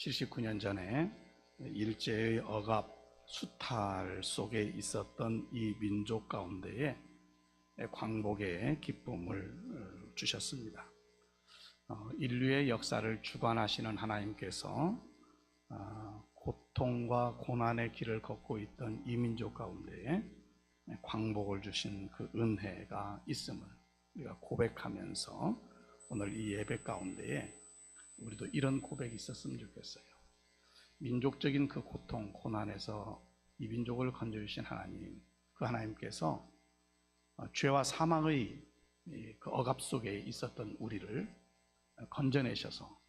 79년 전에 일제의 억압, 수탈 속에 있었던 이 민족 가운데에 광복의 기쁨을 주셨습니다. 인류의 역사를 주관하시는 하나님께서 고통과 고난의 길을 걷고 있던 이 민족 가운데에 광복을 주신 그 은혜가 있음을 우리가 고백하면서 오늘 이 예배 가운데에 우리도 이런 고백이 있었으면 좋겠어요. 민족적인 그 고통, 고난에서 이 민족을 건져주신 하나님, 그 하나님께서 죄와 사망의 그 억압 속에 있었던 우리를 건져내셔서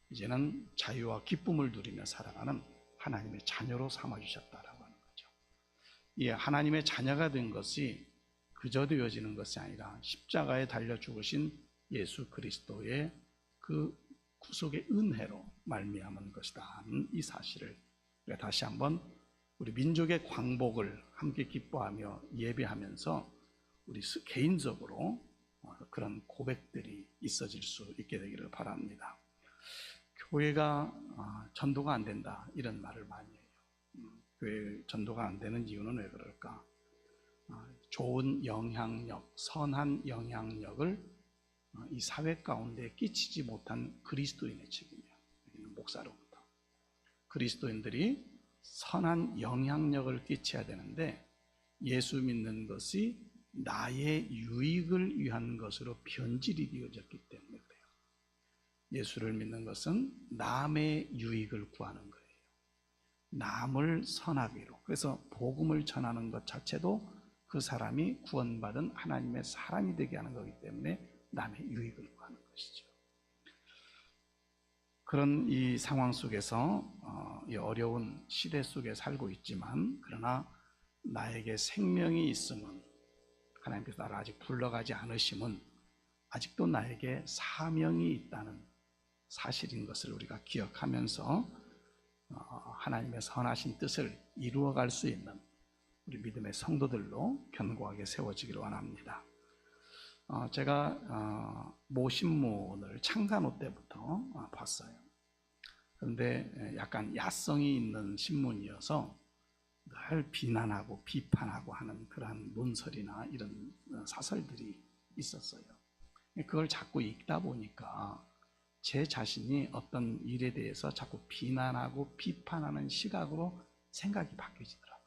이제는 자유와 기쁨을 누리며 살아가는 하나님의 자녀로 삼아주셨다라고 하는 거죠. 이 하나님의 자녀가 된 것이 그저 되어지는 것이 아니라 십자가에 달려 죽으신 예수 그리스도의 그 구속의 은혜로 말미암은 것이다 하는 이 사실을 우리가 다시 한번 우리 민족의 광복을 함께 기뻐하며 예배하면서 우리 개인적으로 그런 고백들이 있어질 수 있게 되기를 바랍니다. 교회가 전도가 안 된다 이런 말을 많이 해요. 교회 전도가 안 되는 이유는 왜 그럴까? 좋은 영향력, 선한 영향력을 이 사회 가운데 끼치지 못한 그리스도인의 책임이에요. 목사로부터. 그리스도인들이 선한 영향력을 끼쳐야 되는데 예수 믿는 것이 나의 유익을 위한 것으로 변질이 되어졌기 때문에 그래요. 예수를 믿는 것은 남의 유익을 구하는 거예요. 남을 선하기로. 그래서 복음을 전하는 것 자체도 그 사람이 구원받은 하나님의 사람이 되게 하는 거기 때문에 남의 유익을 구하는 것이죠. 그런 이 상황 속에서 이 어려운 시대 속에 살고 있지만 그러나 나에게 생명이 있음은 하나님께서 나를 아직 불러가지 않으심은 아직도 나에게 사명이 있다는 사실인 것을 우리가 기억하면서 하나님의 선하신 뜻을 이루어갈 수 있는 우리 믿음의 성도들로 견고하게 세워지기를 원합니다. 제가 모신문을 창간호 때부터 봤어요. 그런데 약간 야성이 있는 신문이어서 늘 비난하고 비판하고 하는 그러한 논설이나 이런 사설들이 있었어요. 그걸 자꾸 읽다 보니까 제 자신이 어떤 일에 대해서 자꾸 비난하고 비판하는 시각으로 생각이 바뀌어지더라고요.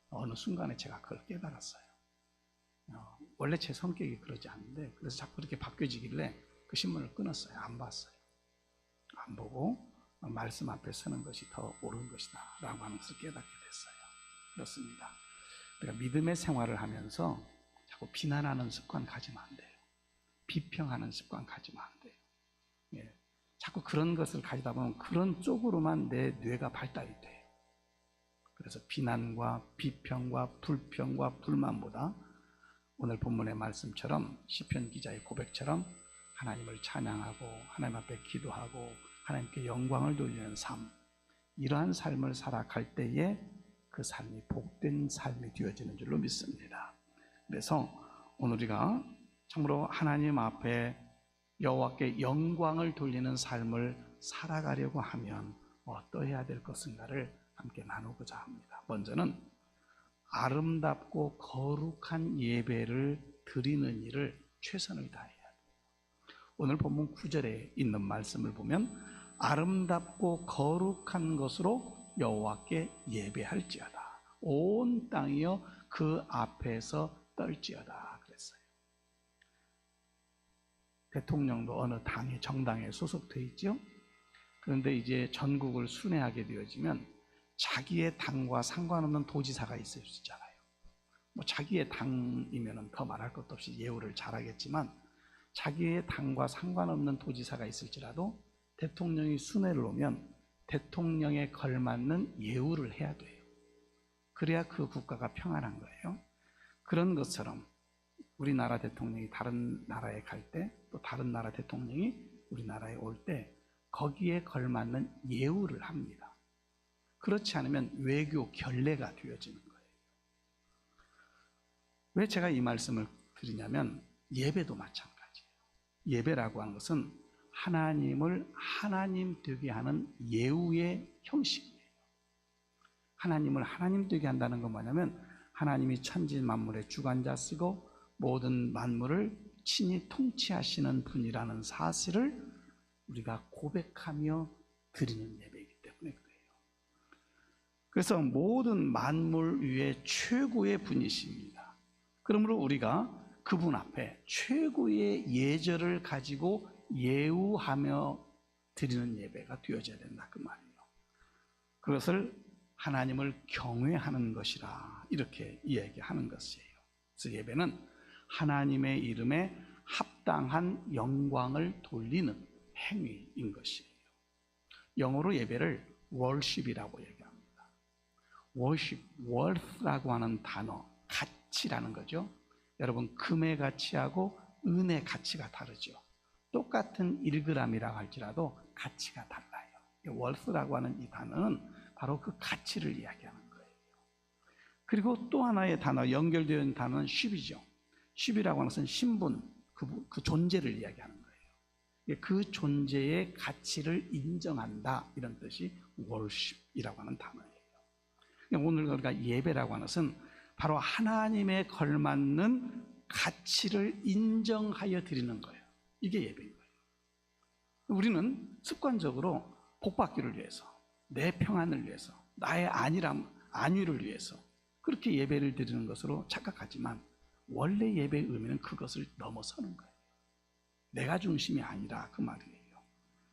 어느 순간에 제가 그걸 깨달았어요. 원래 제 성격이 그러지 않는데 그래서 자꾸 그렇게 바뀌어지길래 그 신문을 끊었어요. 안 봤어요. 안 보고 말씀 앞에 서는 것이 더 옳은 것이다 라고 하는 것을 깨닫게 됐어요. 그렇습니다. 그러니까 믿음의 생활을 하면서 자꾸 비난하는 습관 가지면 안 돼요. 비평하는 습관 가지면 안 돼요. 예. 자꾸 그런 것을 가지다 보면 그런 쪽으로만 내 뇌가 발달이 돼요. 그래서 비난과 비평과 불평과 불만보다 오늘 본문의 말씀처럼 시편 기자의 고백처럼 하나님을 찬양하고 하나님 앞에 기도하고 하나님께 영광을 돌리는 삶, 이러한 삶을 살아갈 때에 그 삶이 복된 삶이 되어지는 줄로 믿습니다. 그래서 오늘 우리가 참으로 하나님 앞에 여호와께 영광을 돌리는 삶을 살아가려고 하면 어떠해야 될 것인가를 함께 나누고자 합니다. 먼저는 아름답고 거룩한 예배를 드리는 일을 최선을 다해야 돼요. 오늘 본문 9절에 있는 말씀을 보면 아름답고 거룩한 것으로 여호와께 예배할지어다. 온 땅이여 그 앞에서 떨지어다 그랬어요. 대통령도 어느 당의 정당에 소속되어 있죠. 그런데 이제 전국을 순회하게 되어지면 자기의 당과 상관없는 도지사가 있을 수 있잖아요. 뭐 자기의 당이면 더 말할 것도 없이 예우를 잘하겠지만 자기의 당과 상관없는 도지사가 있을지라도 대통령이 순회를 오면 대통령에 걸맞는 예우를 해야 돼요. 그래야 그 국가가 평안한 거예요. 그런 것처럼 우리나라 대통령이 다른 나라에 갈 때 또 다른 나라 대통령이 우리나라에 올 때 거기에 걸맞는 예우를 합니다. 그렇지 않으면 외교 결례가 되어지는 거예요. 왜 제가 이 말씀을 드리냐면 예배도 마찬가지예요. 예배라고 하는 것은 하나님을 하나님 되게 하는 예우의 형식이에요. 하나님을 하나님 되게 한다는 건 뭐냐면 하나님이 천지 만물의 주관자시고 모든 만물을 친히 통치하시는 분이라는 사실을 우리가 고백하며 드리는 예배이기 때문에 그래요. 그래서 모든 만물 위에 최고의 분이십니다. 그러므로 우리가 그분 앞에 최고의 예절을 가지고 예우하며 드리는 예배가 되어져야 된다 그 말이에요. 그것을 하나님을 경외하는 것이라 이렇게 이야기하는 것이에요. 그래서 예배는 하나님의 이름에 합당한 영광을 돌리는 행위인 것이에요. 영어로 예배를 worship이라고 얘기합니다. worship, worth라고 하는 단어, 가치라는 거죠. 여러분 금의 가치하고 은의 가치가 다르죠. 똑같은 1g이라고 할지라도 가치가 달라요. worth라고 하는 이 단어는 바로 그 가치를 이야기하는 거예요. 그리고 또 하나의 단어, 연결되어 있는 단어는 ship이죠. ship이라고 하는 것은 신분, 그 존재를 이야기하는 거예요. 그 존재의 가치를 인정한다 이런 뜻이 worship이라고 하는 단어예요. 오늘 우리가 예배라고 하는 것은 바로 하나님에 걸맞는 가치를 인정하여 드리는 거예요. 이게 예배인 거예요. 우리는 습관적으로 복받기를 위해서, 내 평안을 위해서, 나의 안위를 위해서 그렇게 예배를 드리는 것으로 착각하지만 원래 예배의 의미는 그것을 넘어서는 거예요. 내가 중심이 아니라 그 말이에요.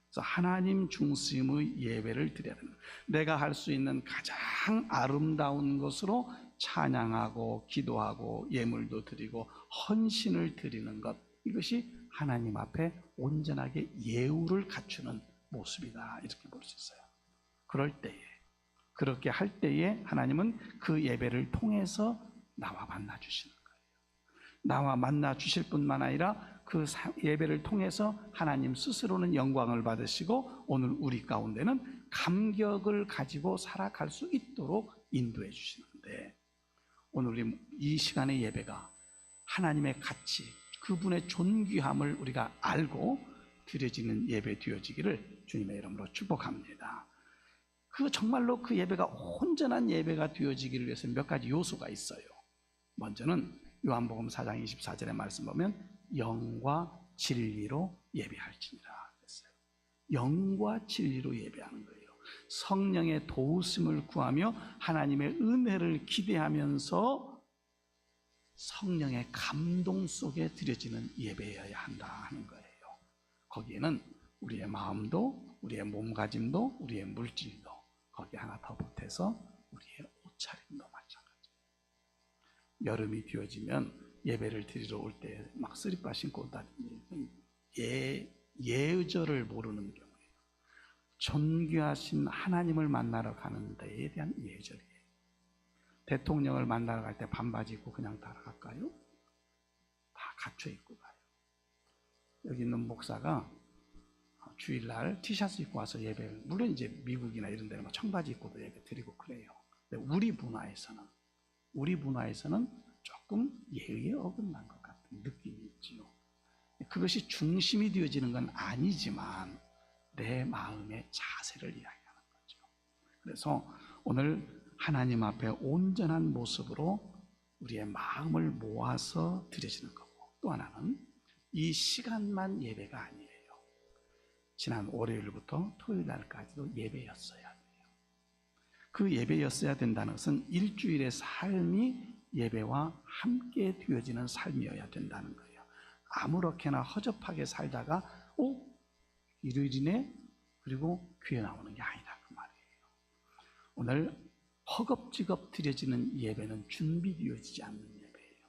그래서 하나님 중심의 예배를 드려야 됩니다. 내가 할 수 있는 가장 아름다운 것으로 찬양하고 기도하고 예물도 드리고 헌신을 드리는 것, 이것이 하나님 앞에 온전하게 예우를 갖추는 모습이다 이렇게 볼 수 있어요. 그럴 때에, 그렇게 할 때에 하나님은 그 예배를 통해서 나와 만나 주시는 거예요. 나와 만나 주실 뿐만 아니라 그 예배를 통해서 하나님 스스로는 영광을 받으시고 오늘 우리 가운데는 감격을 가지고 살아갈 수 있도록 인도해 주시는데, 오늘 이 시간의 예배가 하나님의 가치, 그분의 존귀함을 우리가 알고 드려지는 예배 되어지기를 주님의 이름으로 축복합니다. 정말로 그 예배가 온전한 예배가 되어지기를 위해서 몇 가지 요소가 있어요. 먼저는 요한복음 4장 24절의 말씀 보면 영과 진리로 예배할지니라 했어요. 영과 진리로 예배하는 거예요. 성령의 도우심을 구하며 하나님의 은혜를 기대하면서 성령의 감동 속에 드려지는 예배여야 한다 하는 거예요. 거기에는 우리의 마음도, 우리의 몸가짐도, 우리의 물질도, 거기에 하나 더 보태서 우리의 옷차림도 마찬가지예요. 여름이 되어지면 예배를 드리러 올 때 막 쓰리빠 신고 다니는 예절을 모르는 경우에요. 존귀하신 하나님을 만나러 가는 데에 대한 예절이에요. 대통령을 만나러 갈 때 반바지 입고 그냥 따라갈까요? 다 갖춰 입고 가요. 여기 있는 목사가 주일날 티셔츠 입고 와서 예배를, 물론 이제 미국이나 이런 데는 청바지 입고도 예배 드리고 그래요. 근데 우리 문화에서는 조금 예의에 어긋난 것 같은 느낌이 있지요. 그것이 중심이 되어지는 건 아니지만 내 마음의 자세를 이야기하는 거죠. 그래서 오늘 하나님 앞에 온전한 모습으로 우리의 마음을 모아서 드려지는 거고, 또 하나는 이 시간만 예배가 아니에요. 지난 월요일부터 토요일 날까지도 예배였어야 돼요. 그 예배였어야 된다는 것은 일주일의 삶이 예배와 함께 되어지는 삶이어야 된다는 거예요. 아무렇게나 허접하게 살다가 일요일이네 그리고 교회 나오는 게 아니다 그 말이에요. 오늘 허겁지겁 드려지는 예배는 준비되어지지 않는 예배예요.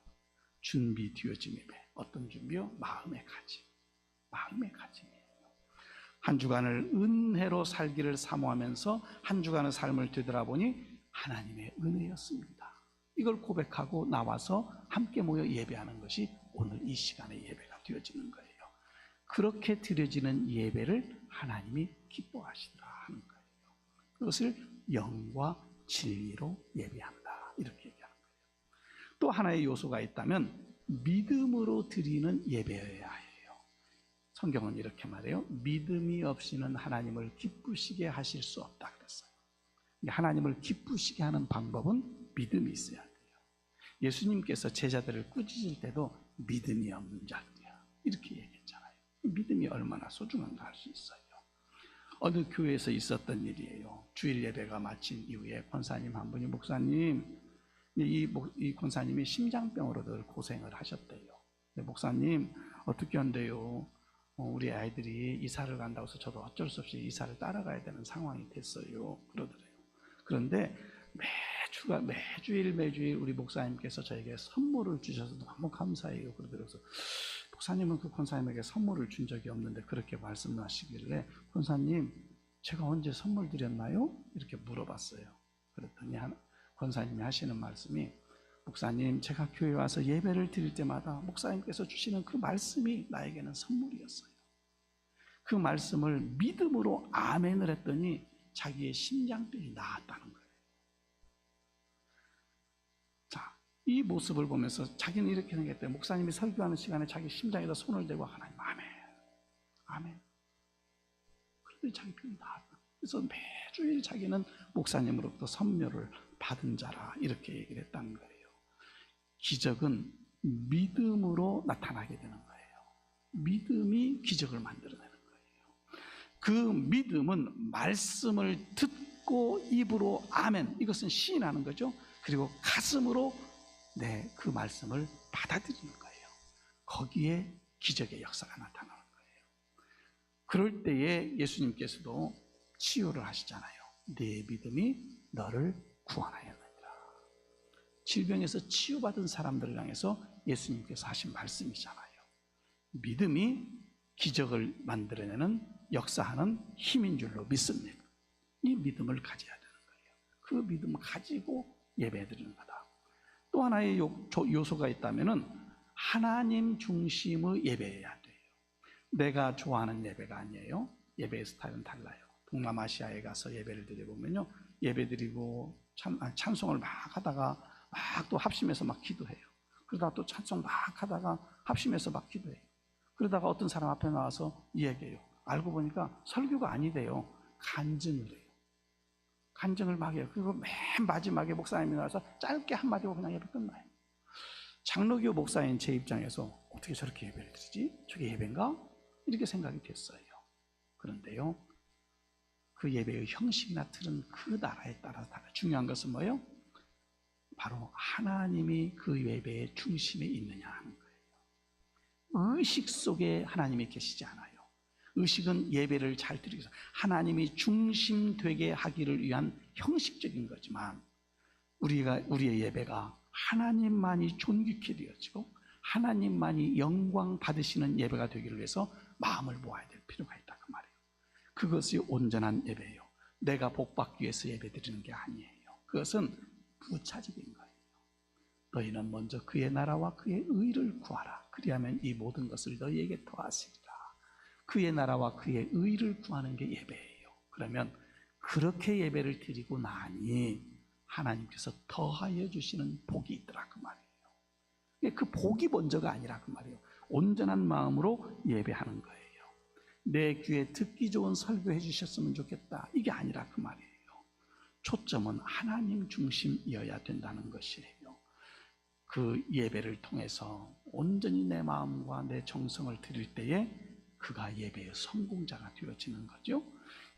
준비되어진 예배. 어떤 준비요? 마음의 가짐. 마음의 가짐이에요. 한 주간을 은혜로 살기를 사모하면서 한 주간의 삶을 되돌아보니 하나님의 은혜였습니다. 이걸 고백하고 나와서 함께 모여 예배하는 것이 오늘 이 시간의 예배가 되어지는 거예요. 그렇게 드려지는 예배를 하나님이 기뻐하시더라 하는 거예요. 그것을 영과 진리로 예배한다 이렇게 얘기하는 거예요. 또 하나의 요소가 있다면 믿음으로 드리는 예배여야 해요. 성경은 이렇게 말해요. 믿음이 없이는 하나님을 기쁘시게 하실 수 없다 그랬어요. 하나님을 기쁘시게 하는 방법은 믿음이 있어야 돼요. 예수님께서 제자들을 꾸짖을 때도 믿음이 없는 자들이야 이렇게 얘기했잖아요. 믿음이 얼마나 소중한가 알 수 있어요. 어느 교회에서 있었던 일이에요. 주일 예배가 마친 이후에 권사님 한 분이, 목사님, 이 권사님이 심장병으로 늘 고생을 하셨대요. 목사님 어떻게 한대요? 우리 아이들이 이사를 간다고 해서 저도 어쩔 수 없이 이사를 따라가야 되는 상황이 됐어요 그러더래요. 그런데 매주일 우리 목사님께서 저에게 선물을 주셔서 너무 감사해요 그러더래요. 그래서 목사님은 그 권사님에게 선물을 준 적이 없는데 그렇게 말씀하시길래, 권사님 제가 언제 선물 드렸나요? 이렇게 물어봤어요. 그랬더니 권사님이 하시는 말씀이, 목사님 제가 교회에 와서 예배를 드릴 때마다 목사님께서 주시는 그 말씀이 나에게는 선물이었어요. 그 말씀을 믿음으로 아멘을 했더니 자기의 심장병이 나았다는 거예요. 자, 이 모습을 보면서 자기는 이렇게 생각했대요. 목사님이 설교하는 시간에 자기 심장에다 손을 대고 하나님 아멘, 아멘. 그런데 자기 병이 나았다. 그래서 매주일 자기는 목사님으로부터 선물을 받은 자라 이렇게 얘기를 했다는 거예요. 기적은 믿음으로 나타나게 되는 거예요. 믿음이 기적을 만들어내는 거예요. 그 믿음은 말씀을 듣고 입으로 아멘, 이것은 시인하는 거죠. 그리고 가슴으로 그 말씀을 받아들이는 거예요. 거기에 기적의 역사가 나타나는 거예요. 그럴 때에 예수님께서도 치유를 하시잖아요. 네 믿음이 너를 구원하였느니라. 질병에서 치유받은 사람들을 향해서 예수님께서 하신 말씀이잖아요. 믿음이 기적을 만들어내는, 역사하는 힘인 줄로 믿습니다. 이 믿음을 가져야 되는 거예요. 그 믿음을 가지고 예배드리는 거다. 또 하나의 요소가 있다면은 하나님 중심의 예배여야 돼요. 내가 좋아하는 예배가 아니에요. 예배의 스타일은 달라요. 동남아시아에 가서 예배를 드려보면요, 예배드리고 찬송을 막 하다가 막 또 합심해서 막 기도해요. 그러다가 또 찬송 막 하다가 합심해서 막 기도해요. 그러다가 어떤 사람 앞에 나와서 이야기해요. 알고 보니까 설교가 아니래요. 간증을 해요. 간증을 막 해요. 그리고 맨 마지막에 목사님이 나와서 짧게 한마디로 그냥 예배 끝나요. 장로교 목사인 제 입장에서 어떻게 저렇게 예배를 드리지? 저게 예배인가? 이렇게 생각이 됐어요. 그런데요, 그 예배의 형식이나 틀은 그 나라에 따라서 달라요. 중요한 것은 뭐예요? 바로 하나님이 그 예배의 중심에 있느냐 하는 거예요. 의식 속에 하나님이 계시지 않아요. 의식은 예배를 잘 드리기 위해서 하나님이 중심되게 하기를 위한 형식적인 거지만, 우리의 예배가 하나님만이 존귀케 되어지고 하나님만이 영광 받으시는 예배가 되기를 위해서 마음을 모아야 될 필요가 있다 그 말이에요. 그것이 온전한 예배예요. 내가 복받기 위해서 예배드리는 게 아니에요. 그것은 부차적인 거예요. 너희는 먼저 그의 나라와 그의 의를 구하라. 그리하면 이 모든 것을 너희에게 더하시리라. 그의 나라와 그의 의를 구하는 게 예배예요. 그러면 그렇게 예배를 드리고 나니 하나님께서 더하여 주시는 복이 있더라 그 말이에요. 그 복이 먼저가 아니라 그 말이에요. 온전한 마음으로 예배하는 거예요. 내 귀에 듣기 좋은 설교해 주셨으면 좋겠다, 이게 아니라 그 말이에요. 초점은 하나님 중심이어야 된다는 것이에요. 그 예배를 통해서 온전히 내 마음과 내 정성을 드릴 때에 그가 예배의 성공자가 되어지는 거죠.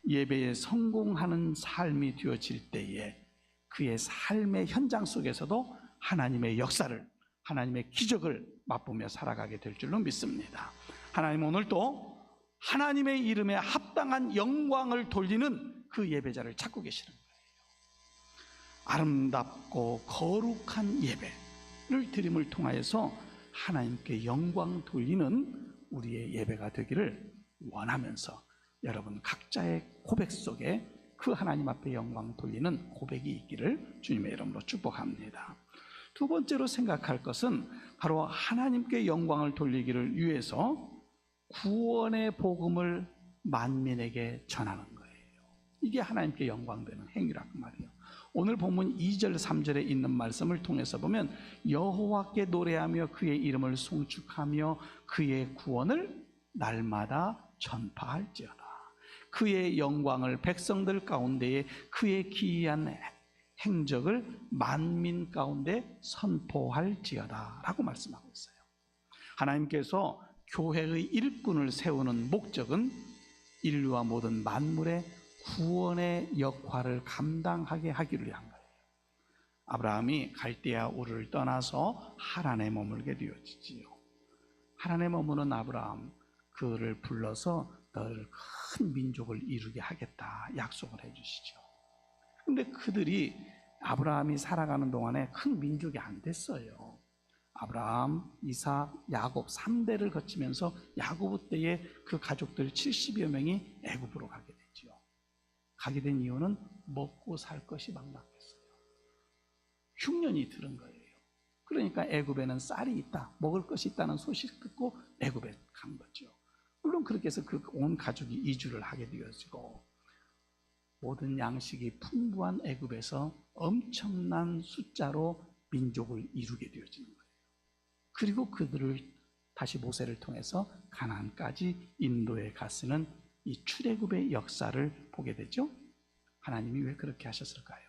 예배에 성공하는 삶이 되어질 때에 그의 삶의 현장 속에서도 하나님의 역사를, 하나님의 기적을 맛보며 살아가게 될 줄로 믿습니다. 하나님 오늘도 하나님의 이름에 합당한 영광을 돌리는 그 예배자를 찾고 계시는 거예요. 아름답고 거룩한 예배를 드림을 통하여서 하나님께 영광 돌리는 우리의 예배가 되기를 원하면서 여러분 각자의 고백 속에 그 하나님 앞에 영광 돌리는 고백이 있기를 주님의 이름으로 축복합니다. 두 번째로 생각할 것은 바로 하나님께 영광을 돌리기를 위해서 구원의 복음을 만민에게 전하는 거예요. 이게 하나님께 영광되는 행위라고 말이에요. 오늘 본문 2절 3절에 있는 말씀을 통해서 보면 여호와께 노래하며 그의 이름을 송축하며 그의 구원을 날마다 전파할지어다. 그의 영광을 백성들 가운데에 그의 기이한 행적을 만민 가운데 선포할지어다 라고 말씀하고 있어요. 하나님께서 교회의 일꾼을 세우는 목적은 인류와 모든 만물의 구원의 역할을 감당하게 하기를 위한 거예요. 아브라함이 갈대아 우르를 떠나서 하란에 머물게 되어지지요. 하란에 머무는 아브라함, 그를 불러서 너를 큰 민족을 이루게 하겠다 약속을 해주시죠. 근데 그들이 아브라함이 살아가는 동안에 큰 민족이 안 됐어요. 아브라함, 이삭, 야곱 3대를 거치면서 야곱 때에 그 가족들 70여 명이 애굽으로 가게 되죠. 가게 된 이유는 먹고 살 것이 막막했어요. 흉년이 들은 거예요. 그러니까 애굽에는 쌀이 있다, 먹을 것이 있다는 소식 듣고 애굽에 간 거죠. 물론 그렇게 해서 그 온 가족이 이주를 하게 되어지고 모든 양식이 풍부한 애굽에서 엄청난 숫자로 민족을 이루게 되어지는 거예요. 그리고 그들을 다시 모세를 통해서 가나안까지 인도에 갔으는 이 출애굽의 역사를 보게 되죠. 하나님이 왜 그렇게 하셨을까요?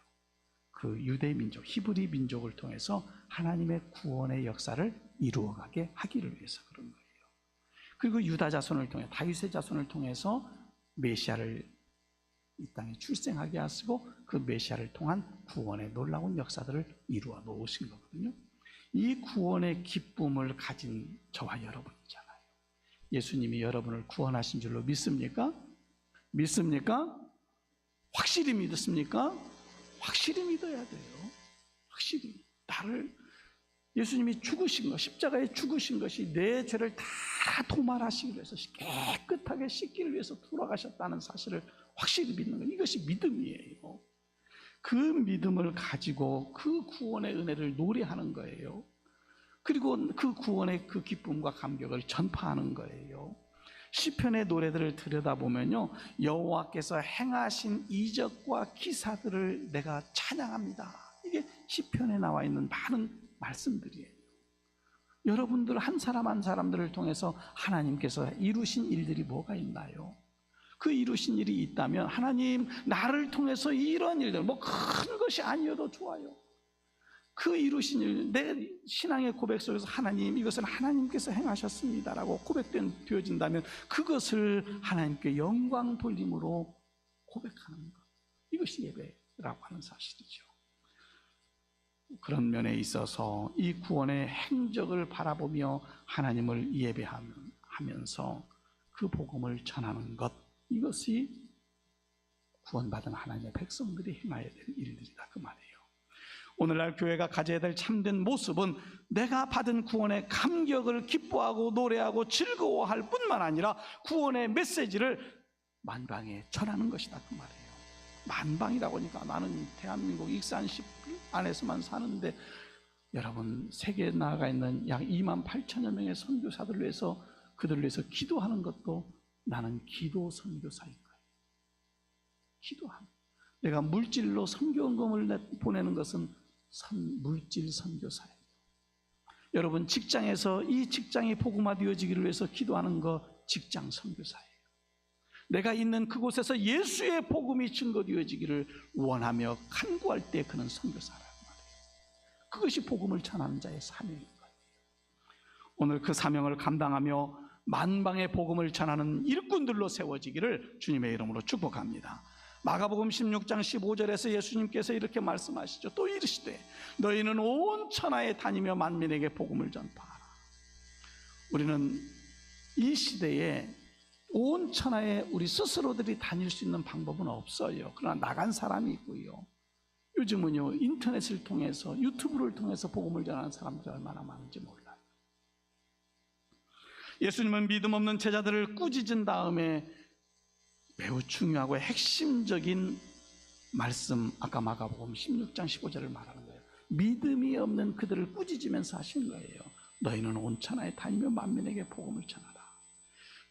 그 유대 민족, 히브리 민족을 통해서 하나님의 구원의 역사를 이루어가게 하기를 위해서 그런 거예요. 그리고 유다 자손을 통해, 다윗의 자손을 통해서 메시아를 이 땅에 출생하게 하시고 그 메시아를 통한 구원의 놀라운 역사들을 이루어 놓으신 거거든요. 이 구원의 기쁨을 가진 저와 여러분이잖아요. 예수님이 여러분을 구원하신 줄로 믿습니까? 믿습니까? 확실히 믿습니까? 확실히 믿어야 돼요. 확실히. 나를 예수님이 죽으신 것, 십자가에 죽으신 것이 내 죄를 다 도말하시기 위해서 깨끗하게 씻기를 위해서 돌아가셨다는 사실을 확실히 믿는 것, 이것이 믿음이에요. 그 믿음을 가지고 그 구원의 은혜를 노래하는 거예요. 그리고 그 구원의 그 기쁨과 감격을 전파하는 거예요. 시편의 노래들을 들여다보면요, 여호와께서 행하신 이적과 기사들을 내가 찬양합니다. 이게 시편에 나와 있는 많은 말씀들이에요. 여러분들 한 사람 한 사람들을 통해서 하나님께서 이루신 일들이 뭐가 있나요? 그 이루신 일이 있다면 하나님 나를 통해서 이런 일들, 뭐 큰 것이 아니어도 좋아요. 그 이루신 일, 내 신앙의 고백 속에서 하나님, 이것은 하나님께서 행하셨습니다라고 고백되어진다면 그것을 하나님께 영광 돌림으로 고백하는 것, 이것이 예배라고 하는 사실이죠. 그런 면에 있어서 이 구원의 행적을 바라보며 하나님을 예배하면서 그 복음을 전하는 것, 이것이 구원받은 하나님의 백성들이 행해야 될 일들이다, 그 말이에요. 오늘날 교회가 가져야 될 참된 모습은 내가 받은 구원의 감격을 기뻐하고 노래하고 즐거워할 뿐만 아니라 구원의 메시지를 만방에 전하는 것이다, 그 말이에요. 만방이라고 하니까 나는 대한민국 익산시 안에서만 사는데 여러분, 세계에 나가 있는 약 2만 8천여 명의 선교사들을 위해서, 그들을 위해서 기도하는 것도 나는 기도 선교사인 거예요. 기도하는, 내가 물질로 선교금을 보내는 것은 물질 선교사예요. 여러분, 직장에서 이 직장이 복음화되어지기를 위해서 기도하는 거 직장 선교사예요. 내가 있는 그곳에서 예수의 복음이 증거되어지기를 원하며 간구할 때 그는 선교사라고 말해요. 그것이 복음을 전하는 자의 사명인 거예요. 오늘 그 사명을 감당하며 만방의 복음을 전하는 일꾼들로 세워지기를 주님의 이름으로 축복합니다. 마가복음 16장 15절에서 예수님께서 이렇게 말씀하시죠. 또 이르시되 너희는 온 천하에 다니며 만민에게 복음을 전파하라. 우리는 이 시대에 온 천하에 우리 스스로들이 다닐 수 있는 방법은 없어요. 그러나 나간 사람이 있고요. 요즘은요, 인터넷을 통해서, 유튜브를 통해서 복음을 전하는 사람들이 얼마나 많은지 몰라요. 예수님은 믿음 없는 제자들을 꾸짖은 다음에 매우 중요하고 핵심적인 말씀, 아까 마가복음 16장 15절을 말하는 거예요. 믿음이 없는 그들을 꾸짖으면서 하신 거예요. 너희는 온 천하에 다니며 만민에게 복음을 전하라.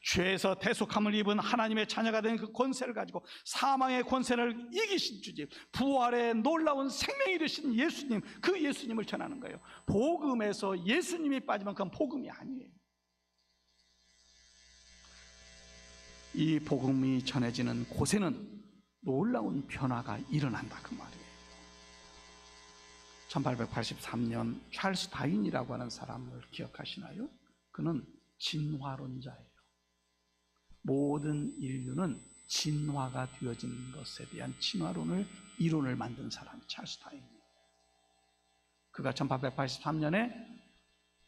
죄에서 대속함을 입은 하나님의 자녀가 된 그 권세를 가지고 사망의 권세를 이기신 주님, 부활의 놀라운 생명이 되신 예수님, 그 예수님을 전하는 거예요. 복음에서 예수님이 빠지면 그건 복음이 아니에요. 이 복음이 전해지는 곳에는 놀라운 변화가 일어난다, 그 말이에요. 1883년 찰스 다윈이라고 하는 사람을 기억하시나요? 그는 진화론자예요. 모든 인류는 진화가 되어진 것에 대한 진화론을 이론을 만든 사람이 찰스 다윈이에요. 그가 1883년에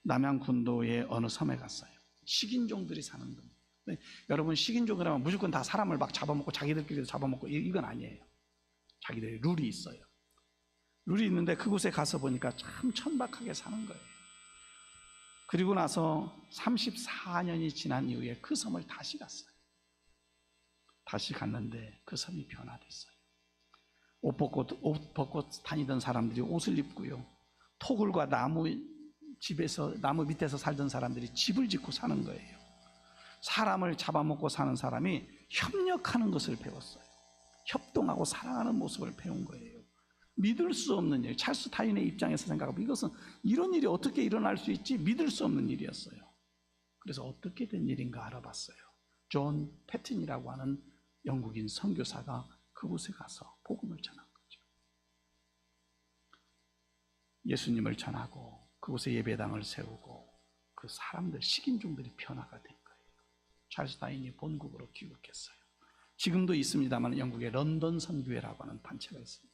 남양군도의 어느 섬에 갔어요. 식인종들이 사는 동. 여러분, 식인종이라면 무조건 다 사람을 막 잡아먹고 자기들끼리도 잡아먹고 이건 아니에요. 자기들의 룰이 있어요. 룰이 있는데 그곳에 가서 보니까 참 천박하게 사는 거예요. 그리고 나서 34년이 지난 이후에 그 섬을 다시 갔어요. 다시 갔는데 그 섬이 변화됐어요. 옷 벗고 다니던 사람들이 옷을 입고요. 토굴과 나무 밑에서 살던 사람들이 집을 짓고 사는 거예요. 사람을 잡아먹고 사는 사람이 협력하는 것을 배웠어요. 협동하고 사랑하는 모습을 배운 거예요. 믿을 수 없는 일, 찰스 다윈의 입장에서 생각하면 이것은 이런 일이 어떻게 일어날 수 있지? 믿을 수 없는 일이었어요. 그래서 어떻게 된 일인가 알아봤어요. 존 패튼이라고 하는 영국인 선교사가 그곳에 가서 복음을 전한 거죠. 예수님을 전하고 그곳에 예배당을 세우고 그 사람들, 식인종들이 변화가 된 거예요. 찰스 다윈이 본국으로 귀국했어요. 지금도 있습니다만 영국의 런던 선교회라고 하는 단체가 있습니다.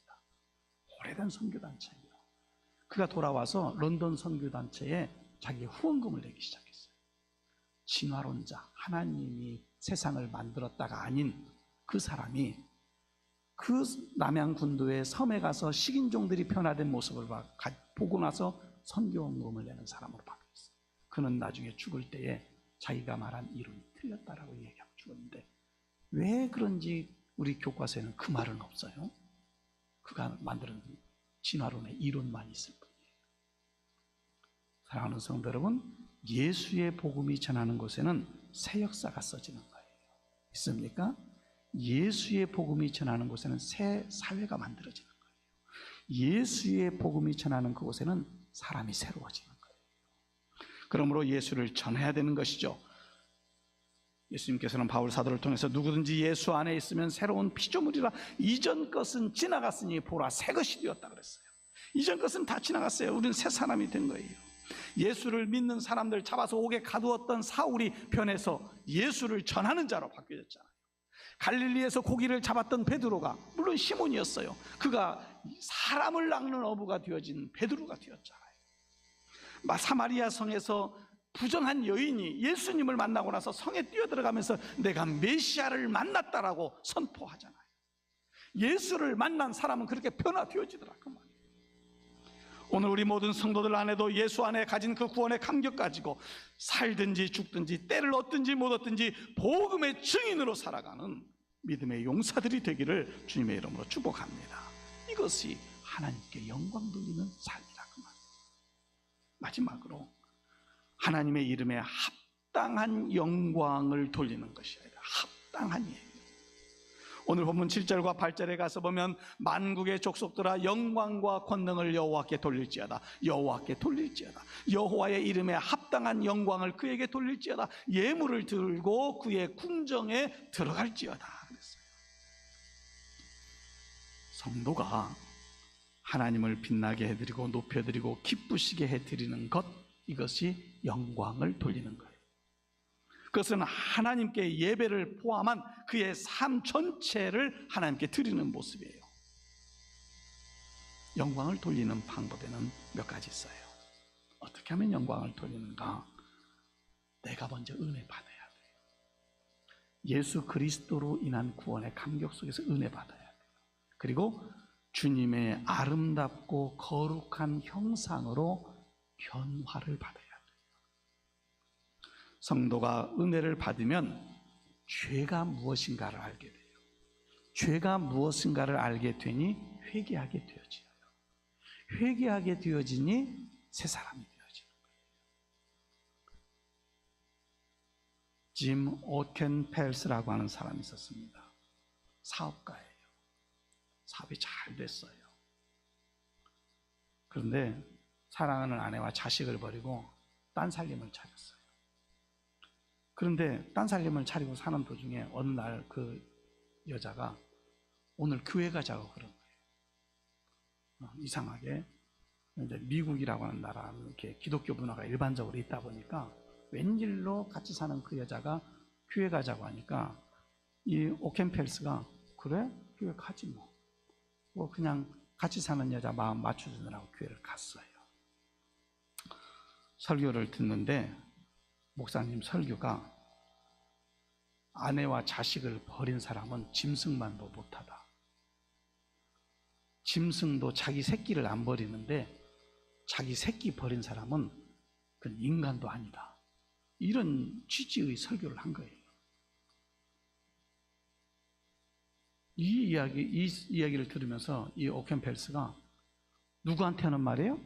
오래된 선교단체예요. 그가 돌아와서 런던 선교단체에 자기의 후원금을 내기 시작했어요. 진화론자, 하나님이 세상을 만들었다가 아닌 그 사람이 그 남양군도의 섬에 가서 식인종들이 변화된 모습을 보고 나서 선교원금을 내는 사람으로 바뀌었어요. 그는 나중에 죽을 때에 자기가 말한 이론이 틀렸다라고 얘기하고 죽었는데, 왜 그런지 우리 교과서에는 그 말은 없어요. 그가 만드는 진화론의 이론만 있을 뿐이에요. 사랑하는 성도 여러분, 예수의 복음이 전하는 곳에는 새 역사가 써지는 거예요. 있습니까? 예수의 복음이 전하는 곳에는 새 사회가 만들어지는 거예요. 예수의 복음이 전하는 그곳에는 사람이 새로워지는 거예요. 그러므로 예수를 전해야 되는 것이죠. 예수님께서는 바울 사도를 통해서 누구든지 예수 안에 있으면 새로운 피조물이라, 이전 것은 지나갔으니 보라 새 것이 되었다 그랬어요. 이전 것은 다 지나갔어요. 우리는 새 사람이 된 거예요. 예수를 믿는 사람들 잡아서 옥에 가두었던 사울이 변해서 예수를 전하는 자로 바뀌어졌잖아요. 갈릴리에서 고기를 잡았던 베드로가, 물론 시몬이었어요. 그가 사람을 낚는 어부가 되어진 베드로가 되었잖아요. 사마리아 성에서 부정한 여인이 예수님을 만나고 나서 성에 뛰어들어가면서 내가 메시아를 만났다라고 선포하잖아요. 예수를 만난 사람은 그렇게 변화되어지더라, 그 말이에요. 오늘 우리 모든 성도들 안에도 예수 안에 가진 그 구원의 감격 가지고 살든지 죽든지 때를 얻든지 못 얻든지 복음의 증인으로 살아가는 믿음의 용사들이 되기를 주님의 이름으로 축복합니다. 이것이 하나님께 영광 돌리는 삶이라, 그 말이에요. 마지막으로 하나님의 이름에 합당한 영광을 돌리는 것이 아니라 합당한이에요. 오늘 본문 7절과 8절에 가서 보면 만국의 족속들아 영광과 권능을 여호와께 돌릴지어다. 여호와께 돌릴지어다. 여호와의 이름에 합당한 영광을 그에게 돌릴지어다. 예물을 들고 그의 궁정에 들어갈지어다 그랬어요. 성도가 하나님을 빛나게 해드리고 높여드리고 기쁘시게 해드리는 것, 이것이 영광을 돌리는 거예요. 그것은 하나님께 예배를 포함한 그의 삶 전체를 하나님께 드리는 모습이에요. 영광을 돌리는 방법에는 몇 가지 있어요. 어떻게 하면 영광을 돌리는가? 내가 먼저 은혜 받아야 돼요. 예수 그리스도로 인한 구원의 감격 속에서 은혜 받아야 돼요. 그리고 주님의 아름답고 거룩한 형상으로 변화를 받아야 돼요. 성도가 은혜를 받으면 죄가 무엇인가를 알게 돼요. 죄가 무엇인가를 알게 되니 회개하게 되어져요. 회개하게 되어지니 새 사람이 되어지는 거예요. 짐 오켄펠스라고 하는 사람이 있었습니다. 사업가예요. 사업이 잘 됐어요. 그런데 사랑하는 아내와 자식을 버리고 딴 살림을 차렸어요. 그런데 딴살림을 차리고 사는 도중에 어느 날 그 여자가 오늘 교회 가자고 그런 거예요. 이상하게 이제 미국이라고 하는 나라는 이렇게 기독교 문화가 일반적으로 있다 보니까 웬일로 같이 사는 그 여자가 교회 가자고 하니까 이 오켄펠스가 그래? 교회 가지 뭐 그냥 같이 사는 여자 마음 맞춰주느라고 교회를 갔어요. 설교를 듣는데 목사님 설교가 아내와 자식을 버린 사람은 짐승만도 못하다. 짐승도 자기 새끼를 안 버리는데 자기 새끼 버린 사람은 그건 인간도 아니다. 이런 취지의 설교를 한 거예요. 이 이야기를 들으면서 이 오켄펠스가 누구한테 하는 말이에요?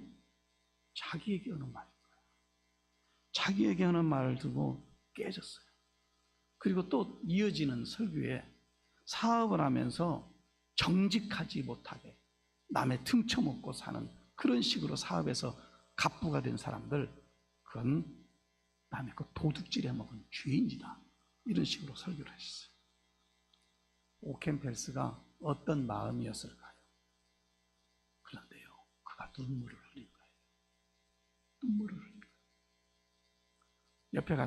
자기에게 하는 말인 거예요. 자기에게 하는 말을 듣고 깨졌어요. 그리고 또 이어지는 설교에 사업을 하면서 정직하지 못하게 남의 틈쳐먹고 사는 그런 식으로 사업에서 갑부가 된 사람들, 그건 남의 거 도둑질해 먹은 죄인이다. 이런 식으로 설교를 하셨어요. 오켄펠스가 어떤 마음이었을까요? 그런데요, 그가 눈물을 흘린 거예요. 눈물을 흘린 거예요. 옆에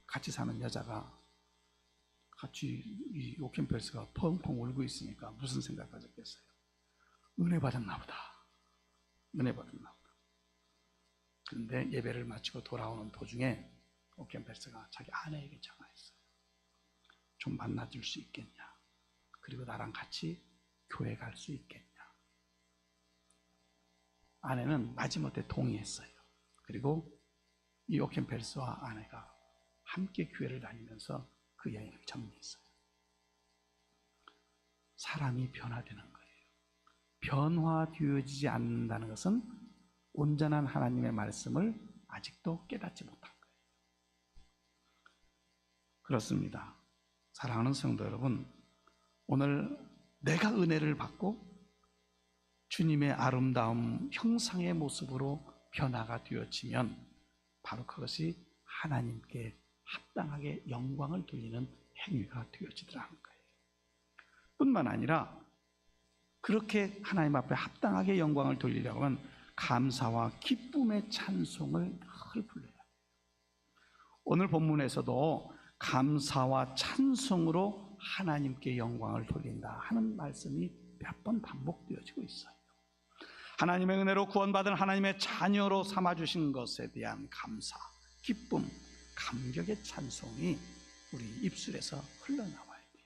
같이 사는 여자가 같이 이 오켄펠스가 펑펑 울고 있으니까 무슨 생각 가졌겠어요? 은혜 받았나 보다. 은혜 받았나 보다. 그런데 예배를 마치고 돌아오는 도중에 오켄펠스가 자기 아내에게 전화했어요. 좀 만나줄 수 있겠냐? 그리고 나랑 같이 교회 갈 수 있겠냐? 아내는 마지못해 동의했어요. 그리고 이 오켄펠스와 아내가 함께 교회를 다니면서 그 여행을 정리했어요. 사람이 변화되는 거예요. 변화되어지지 않는다는 것은 온전한 하나님의 말씀을 아직도 깨닫지 못한 거예요. 그렇습니다. 사랑하는 성도 여러분, 오늘 내가 은혜를 받고 주님의 아름다운 형상의 모습으로 변화가 되어지면 바로 그것이 하나님께 합당하게 영광을 돌리는 행위가 되어지더라는 거예요. 뿐만 아니라 그렇게 하나님 앞에 합당하게 영광을 돌리려고 하면 감사와 기쁨의 찬송을 늘 불러야 해요. 오늘 본문에서도 감사와 찬송으로 하나님께 영광을 돌린다 하는 말씀이 몇 번 반복되어지고 있어요. 하나님의 은혜로 구원받은 하나님의 자녀로 삼아주신 것에 대한 감사, 기쁨, 감격의 찬송이 우리 입술에서 흘러나와야 돼요.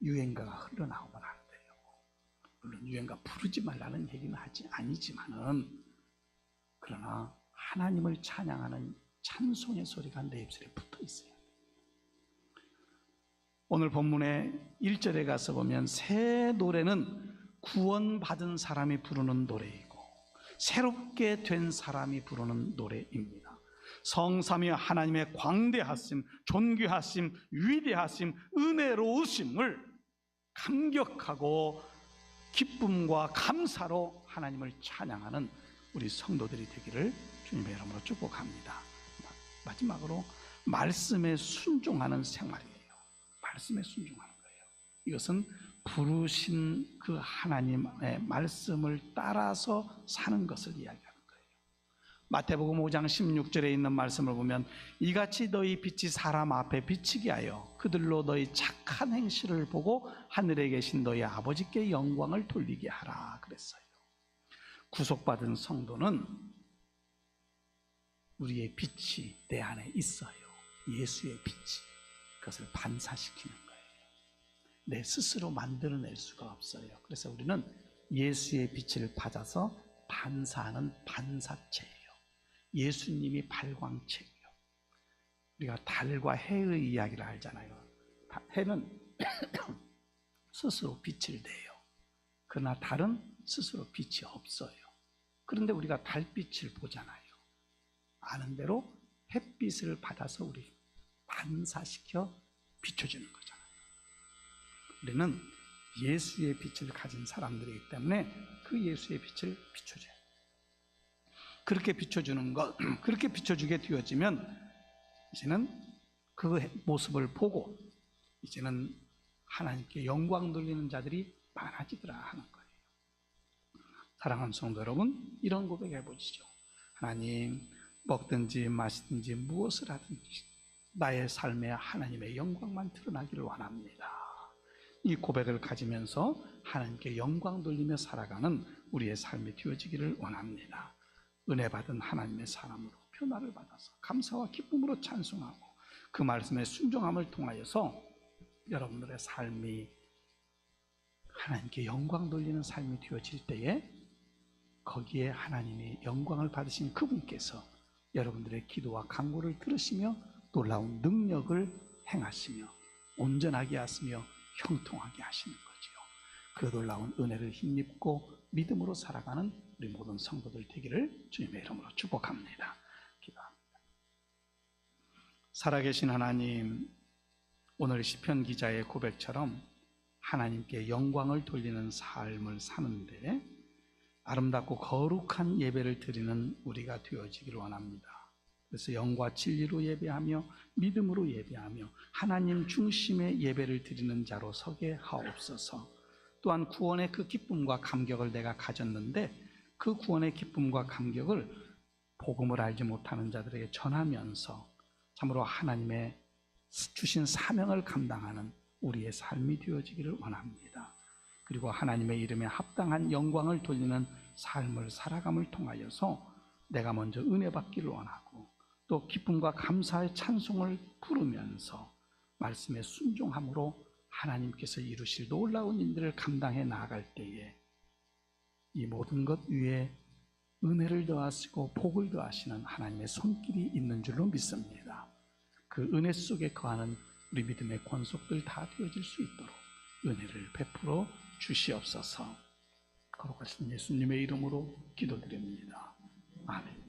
유행가가 흘러나오면 안 돼요. 물론 유행가 부르지 말라는 얘기는 아니지만은, 그러나 하나님을 찬양하는 찬송의 소리가 내 입술에 붙어 있어요. 오늘 본문의 1절에 가서 보면 새 노래는 구원받은 사람이 부르는 노래이고 새롭게 된 사람이 부르는 노래입니다. 성삼위 하나님의 광대하심, 존귀하심, 위대하심, 은혜로우심을 감격하고 기쁨과 감사로 하나님을 찬양하는 우리 성도들이 되기를 주님의 이름으로 축복합니다. 마지막으로 말씀에 순종하는 생활이에요. 말씀에 순종하는 거예요. 이것은 부르신 그 하나님의 말씀을 따라서 사는 것을 이야기하는 거예요. 마태복음 5장 16절에 있는 말씀을 보면 이같이 너희 빛이 사람 앞에 비치게 하여 그들로 너희 착한 행실을 보고 하늘에 계신 너희 아버지께 영광을 돌리게 하라 그랬어요. 구속받은 성도는 우리의 빛이 내 안에 있어요. 예수의 빛이. 그것을 반사시키는 거예요. 내 스스로 만들어낼 수가 없어요. 그래서 우리는 예수의 빛을 받아서 반사하는 반사체예요. 예수님이 발광체예요. 우리가 달과 해의 이야기를 알잖아요. 해는 스스로 빛을 내요. 그러나 달은 스스로 빛이 없어요. 그런데 우리가 달빛을 보잖아요. 아는 대로 햇빛을 받아서 우리 반사시켜 비춰주는 거잖아요. 우리는 예수의 빛을 가진 사람들이기 때문에 그 예수의 빛을 비춰줘요. 그렇게 비춰주는 것, 그렇게 비춰주게 되어지면 이제는 그 모습을 보고 이제는 하나님께 영광 돌리는 자들이 많아지더라 하는 거예요. 사랑하는 성도 여러분, 이런 고백해 보시죠. 하나님, 먹든지 마시든지 무엇을 하든지 나의 삶에 하나님의 영광만 드러나기를 원합니다. 이 고백을 가지면서 하나님께 영광 돌리며 살아가는 우리의 삶이 되어지기를 원합니다. 은혜 받은 하나님의 사람으로 변화를 받아서 감사와 기쁨으로 찬송하고 그 말씀의 순종함을 통하여서 여러분들의 삶이 하나님께 영광 돌리는 삶이 되어질 때에 거기에 하나님이 영광을 받으신 그분께서 여러분들의 기도와 간구를 들으시며 놀라운 능력을 행하시며 온전하게 하시며 형통하게 하시는 거지요. 그 놀라운 은혜를 힘입고 믿음으로 살아가는 우리 모든 성도들 되기를 주님의 이름으로 축복합니다. 기도합니다. 살아계신 하나님, 오늘 시편 기자의 고백처럼 하나님께 영광을 돌리는 삶을 사는데 아름답고 거룩한 예배를 드리는 우리가 되어지기를 원합니다. 그래서 영과 진리로 예배하며 믿음으로 예배하며 하나님 중심의 예배를 드리는 자로 서게 하옵소서. 또한 구원의 그 기쁨과 감격을 내가 가졌는데 그 구원의 기쁨과 감격을 복음을 알지 못하는 자들에게 전하면서 참으로 하나님의 주신 사명을 감당하는 우리의 삶이 되어지기를 원합니다. 그리고 하나님의 이름에 합당한 영광을 돌리는 삶을 살아감을 통하여서 내가 먼저 은혜 받기를 원하고 또 기쁨과 감사의 찬송을 부르면서 말씀에 순종함으로 하나님께서 이루실 놀라운 일들을 감당해 나아갈 때에 이 모든 것 위에 은혜를 더하시고 복을 더하시는 하나님의 손길이 있는 줄로 믿습니다. 그 은혜 속에 거하는 우리 믿음의 권속들 다 되어질 수 있도록 은혜를 베풀어 주시옵소서. 거룩하신 예수님의 이름으로 기도드립니다. 아멘.